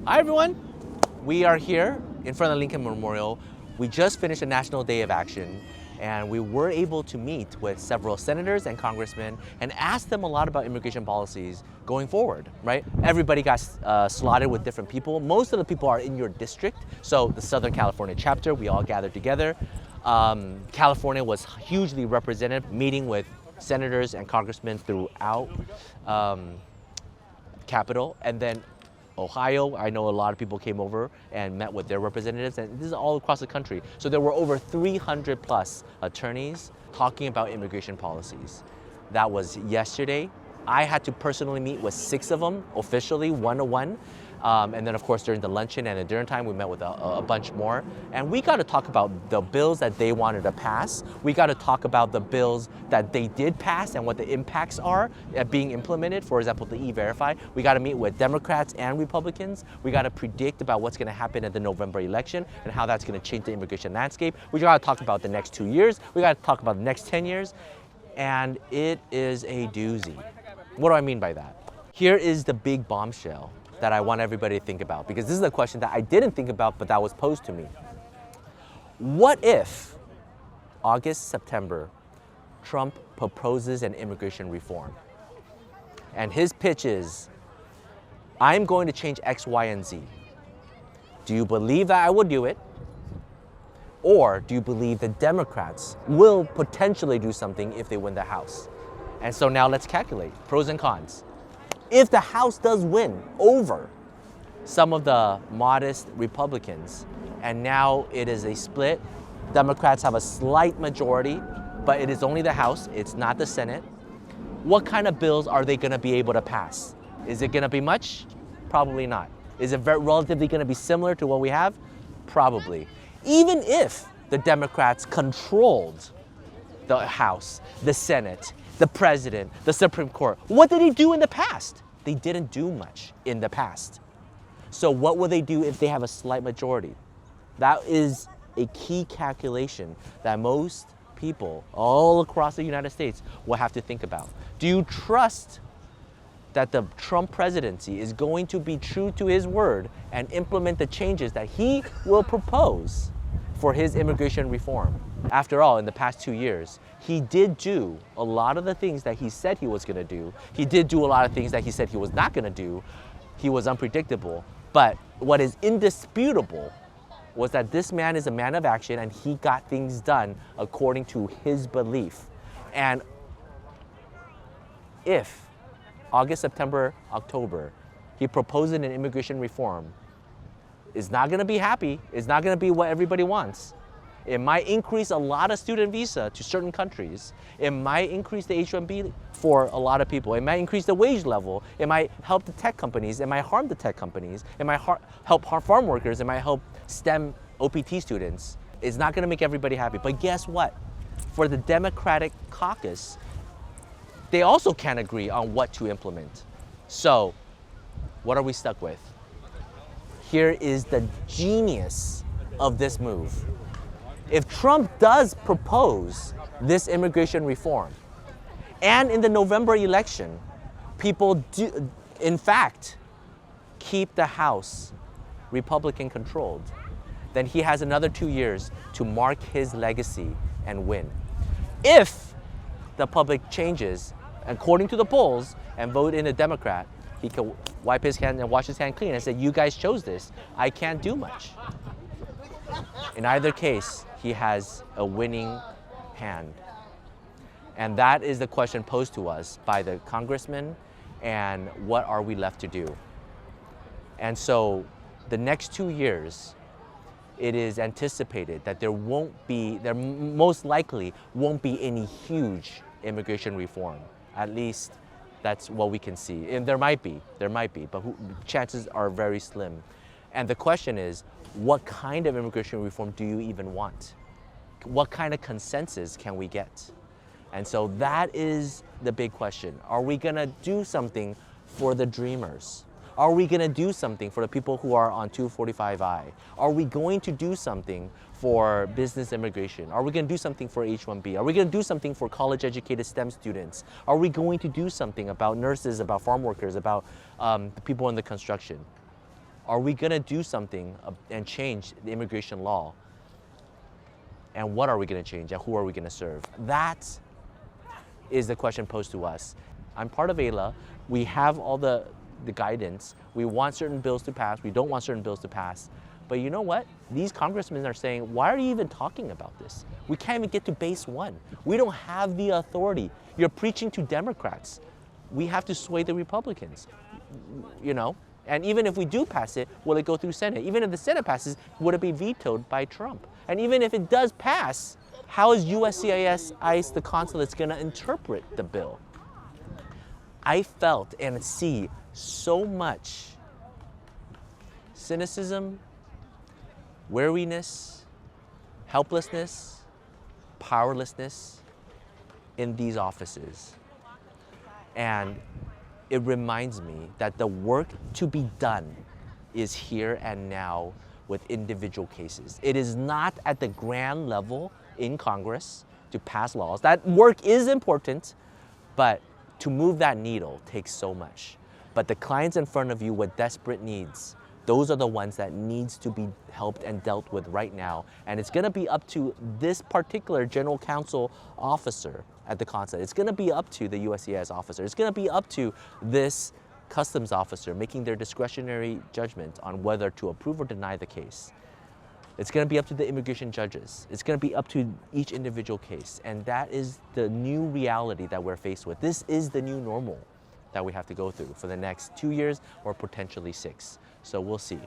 Hi everyone, we are here in front of Lincoln Memorial. We just finished a National Day of Action and we were able to meet with several senators and congressmen and ask them a lot about immigration policies going forward, right? Everybody got slotted with different people. Most of the people are in your district. So the Southern California chapter, we all gathered together. California was hugely represented, meeting with senators and congressmen throughout Capitol, and then Ohio, I know a lot of people came over and met with their representatives, and this is all across the country. So there were over 300 plus attorneys talking about immigration policies. That was yesterday. I had to personally meet with 6 of them officially, one-to-one. And then of course during the luncheon and the dinner time, we met with a bunch more. And we got to talk about the bills that they wanted to pass. We got to talk about the bills that they did pass and what the impacts are being implemented. For example, the E-Verify. We got to meet with Democrats and Republicans. We got to predict about what's going to happen at the November election and how that's going to change the immigration landscape. We got to talk about the next 2 years. We got to talk about the next 10 years. And it is a doozy. What do I mean by that? Here is the big bombshell that I want everybody to think about, because this is a question that I didn't think about, but that was posed to me. What if August, September, Trump proposes an immigration reform? And his pitch is, I'm going to change X, Y, and Z. Do you believe that I will do it? Or do you believe the Democrats will potentially do something if they win the House? And so now let's calculate pros and cons. If the House does win over some of the modest Republicans, and now it is a split, Democrats have a slight majority, but it is only the House, it's not the Senate, what kind of bills are they going to be able to pass? Is it going to be much? Probably not. Is it relatively going to be similar to what we have? Probably. Even if the Democrats controlled the House, the Senate, the President, the Supreme Court, what did he do in the past? They didn't do much in the past. So what will they do if they have a slight majority? That is a key calculation that most people all across the United States will have to think about. Do you trust that the Trump presidency is going to be true to his word and implement the changes that he will propose for his immigration reform? After all, in the past 2 years, he did do a lot of the things that he said he was going to do. He did do a lot of things that he said he was not going to do. He was unpredictable. But what is indisputable was that this man is a man of action and he got things done according to his belief. And if August, September, October, he proposes an immigration reform, it's not going to be happy. It's not going to be what everybody wants. It might increase a lot of student visa to certain countries. It might increase the H-1B for a lot of people. It might increase the wage level. It might help the tech companies. It might harm the tech companies. It might help farm workers. It might help STEM OPT students. It's not going to make everybody happy. But guess what? For the Democratic caucus, they also can't agree on what to implement. So what are we stuck with? Here is the genius of this move. If Trump does propose this immigration reform, and in the November election, people do, in fact, keep the House Republican controlled, then he has another 2 years to mark his legacy and win. If the public changes, according to the polls, and vote in a Democrat, he can wipe his hand and wash his hand clean and say, you guys chose this. I can't do much. In either case, he has a winning hand. And that is the question posed to us by the congressman, and what are we left to do? And so the next 2 years, it is anticipated that there most likely won't be any huge immigration reform. At least that's what we can see. And there might be, but chances are very slim. And the question is, what kind of immigration reform do you even want? What kind of consensus can we get? And so that is the big question. Are we gonna do something for the dreamers? Are we gonna do something for the people who are on 245I? Are we going to do something for business immigration? Are we gonna do something for H-1B? Are we gonna do something for college-educated STEM students? Are we going to do something about nurses, about farm workers, about the people in the construction? Are we going to do something and change the immigration law? And what are we going to change and who are we going to serve? That is the question posed to us. I'm part of AILA. We have all the guidance. We want certain bills to pass. We don't want certain bills to pass. But you know what? These congressmen are saying, why are you even talking about this? We can't even get to base one. We don't have the authority. You're preaching to Democrats. We have to sway the Republicans, you know? And even if we do pass it, will it go through Senate? Even if the Senate passes, would it be vetoed by Trump? And even if it does pass, how is USCIS, ICE, the consulates going to interpret the bill? I felt and see so much cynicism, weariness, helplessness, powerlessness in these offices. And it reminds me that the work to be done is here and now with individual cases. It is not at the grand level in Congress to pass laws. That work is important, but to move that needle takes so much. But the clients in front of you with desperate needs, those are the ones that needs to be helped and dealt with right now. And it's gonna be up to this particular general counsel officer at the consulate. It's gonna be up to the USCIS officer. It's gonna be up to this customs officer making their discretionary judgment on whether to approve or deny the case. It's gonna be up to the immigration judges. It's gonna be up to each individual case. And that is the new reality that we're faced with. This is the new normal that we have to go through for the next 2 years or potentially 6. So we'll see.